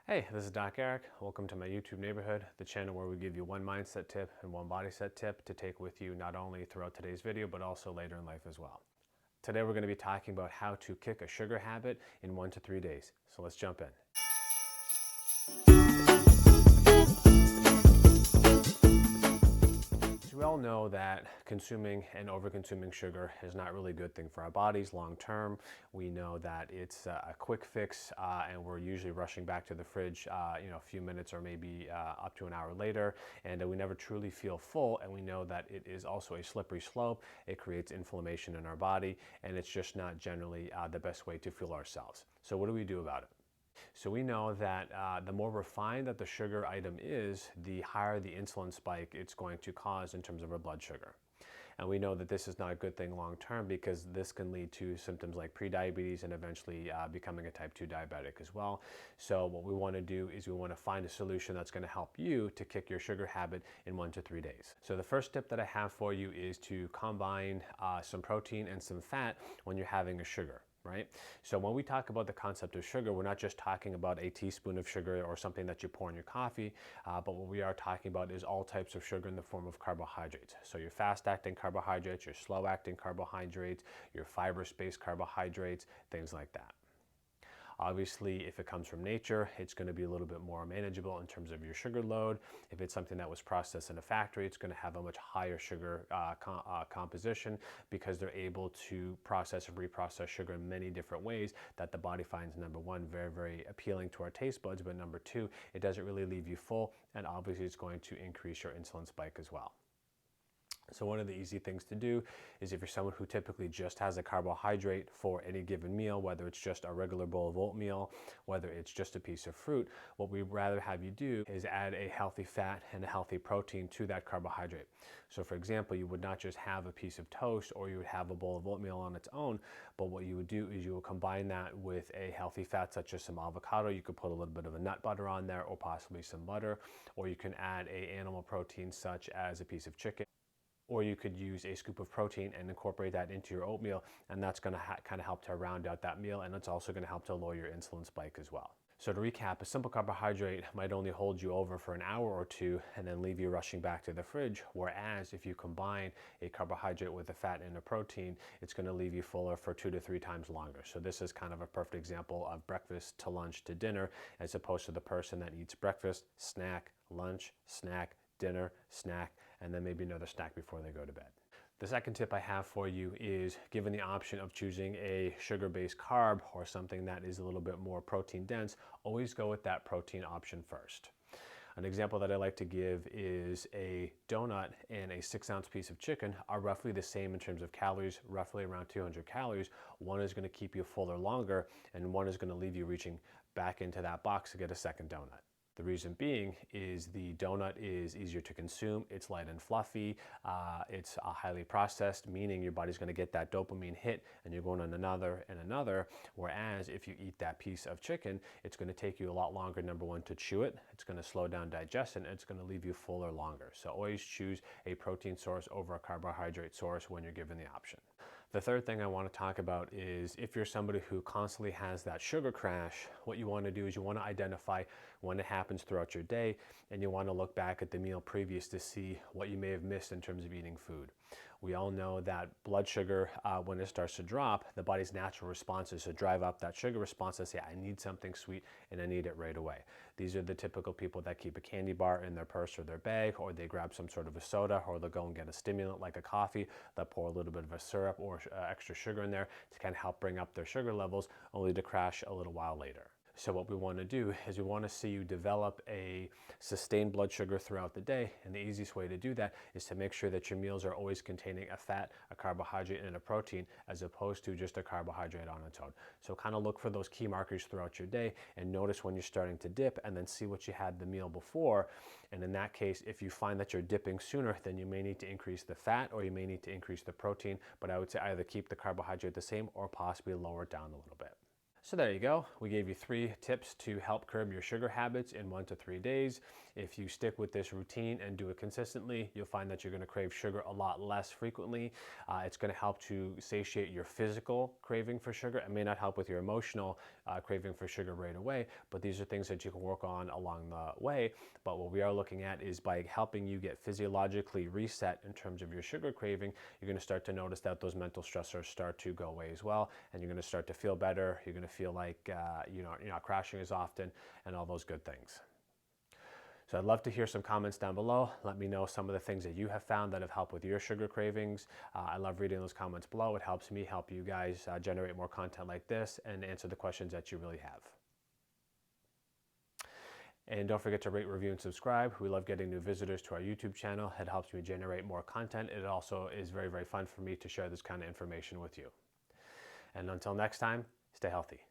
Hey, this is Doc Eric. Welcome to my YouTube neighborhood, the channel where we give you one mindset tip and one body set tip to take with you not only throughout today's video, but also later in life as well. Today we're going to be talking about how to kick a sugar habit in 1 to 3 days. So let's jump in. We all know that consuming and over-consuming sugar is not really a good thing for our bodies long term. We know that it's a quick fix and we're usually rushing back to the fridge a few minutes or maybe up to an hour later, and we never truly feel full, and we know that it is also a slippery slope. It creates inflammation in our body, and it's just not generally the best way to fuel ourselves. So what do we do about it? So we know that the more refined that the sugar item is, the higher the insulin spike it's going to cause in terms of our blood sugar. And we know that this is not a good thing long term because this can lead to symptoms like prediabetes and eventually becoming a type 2 diabetic as well. So what we want to do is we want to find a solution that's going to help you to kick your sugar habit in 1 to 3 days. So the first tip that I have for you is to combine some protein and some fat when you're having a sugar. Right? So when we talk about the concept of sugar, we're not just talking about a teaspoon of sugar or something that you pour in your coffee, but what we are talking about is all types of sugar in the form of carbohydrates. So your fast-acting carbohydrates, your slow-acting carbohydrates, your fibrous-based carbohydrates, things like that. Obviously, if it comes from nature, it's going to be a little bit more manageable in terms of your sugar load. If it's something that was processed in a factory, it's going to have a much higher sugar composition because they're able to process and reprocess sugar in many different ways that the body finds, number one, very, very appealing to our taste buds, but number two, it doesn't really leave you full, and obviously it's going to increase your insulin spike as well. So one of the easy things to do is if you're someone who typically just has a carbohydrate for any given meal, whether it's just a regular bowl of oatmeal, whether it's just a piece of fruit, what we'd rather have you do is add a healthy fat and a healthy protein to that carbohydrate. So for example, you would not just have a piece of toast or you would have a bowl of oatmeal on its own, but what you would do is you will combine that with a healthy fat such as some avocado. You could put a little bit of a nut butter on there or possibly some butter, or you can add a animal protein such as a piece of chicken. Or you could use a scoop of protein and incorporate that into your oatmeal, and that's going to kind of help to round out that meal, and it's also going to help to lower your insulin spike as well. So to recap, a simple carbohydrate might only hold you over for an hour or two and then leave you rushing back to the fridge, whereas if you combine a carbohydrate with a fat and a protein, it's going to leave you fuller for 2 to 3 times longer. So this is kind of a perfect example of breakfast to lunch to dinner, as opposed to the person that eats breakfast, snack, lunch, snack, dinner, snack, and then maybe another snack before they go to bed. The second tip I have for you is, given the option of choosing a sugar-based carb or something that is a little bit more protein dense, always go with that protein option first. An example that I like to give is a donut and a 6-ounce piece of chicken are roughly the same in terms of calories, roughly around 200 calories. One is going to keep you fuller longer, and one is going to leave you reaching back into that box to get a second donut. The reason being is the donut is easier to consume, it's light and fluffy, it's highly processed, meaning your body's going to get that dopamine hit and you're going on another and another, whereas if you eat that piece of chicken, it's going to take you a lot longer, number one, to chew it, it's going to slow down digestion, and it's going to leave you fuller longer. So always choose a protein source over a carbohydrate source when you're given the option. The third thing I want to talk about is if you're somebody who constantly has that sugar crash, what you want to do is you want to identify when it happens throughout your day, and you want to look back at the meal previous to see what you may have missed in terms of eating food. We all know that blood sugar, when it starts to drop, the body's natural response is to drive up that sugar response and say, I need something sweet and I need it right away. These are the typical people that keep a candy bar in their purse or their bag, or they grab some sort of a soda, or they'll go and get a stimulant like a coffee, they'll pour a little bit of a syrup or extra sugar in there to kind of help bring up their sugar levels, only to crash a little while later. So what we want to do is we want to see you develop a sustained blood sugar throughout the day, and the easiest way to do that is to make sure that your meals are always containing a fat, a carbohydrate, and a protein, as opposed to just a carbohydrate on its own. So kind of look for those key markers throughout your day and notice when you're starting to dip, and then see what you had the meal before. And in that case, if you find that you're dipping sooner, then you may need to increase the fat or you may need to increase the protein, but I would say either keep the carbohydrate the same or possibly lower it down a little bit. So there you go. We gave you 3 tips to help curb your sugar habits in 1 to 3 days. If you stick with this routine and do it consistently, you'll find that you're going to crave sugar a lot less frequently. It's going to help to satiate your physical craving for sugar. It may not help with your emotional craving for sugar right away, but these are things that you can work on along the way. But what we are looking at is by helping you get physiologically reset in terms of your sugar craving, you're going to start to notice that those mental stressors start to go away as well, and you're going to start to feel better. You're going to feel like you're not crashing as often, and all those good things. So I'd love to hear some comments down below. Let me know some of the things that you have found that have helped with your sugar cravings. I love reading those comments below. It helps me help you guys generate more content like this and answer the questions that you really have. And don't forget to rate, review, and subscribe. We love getting new visitors to our YouTube channel. It helps me generate more content. It also is very, very fun for me to share this kind of information with you. And until next time, stay healthy.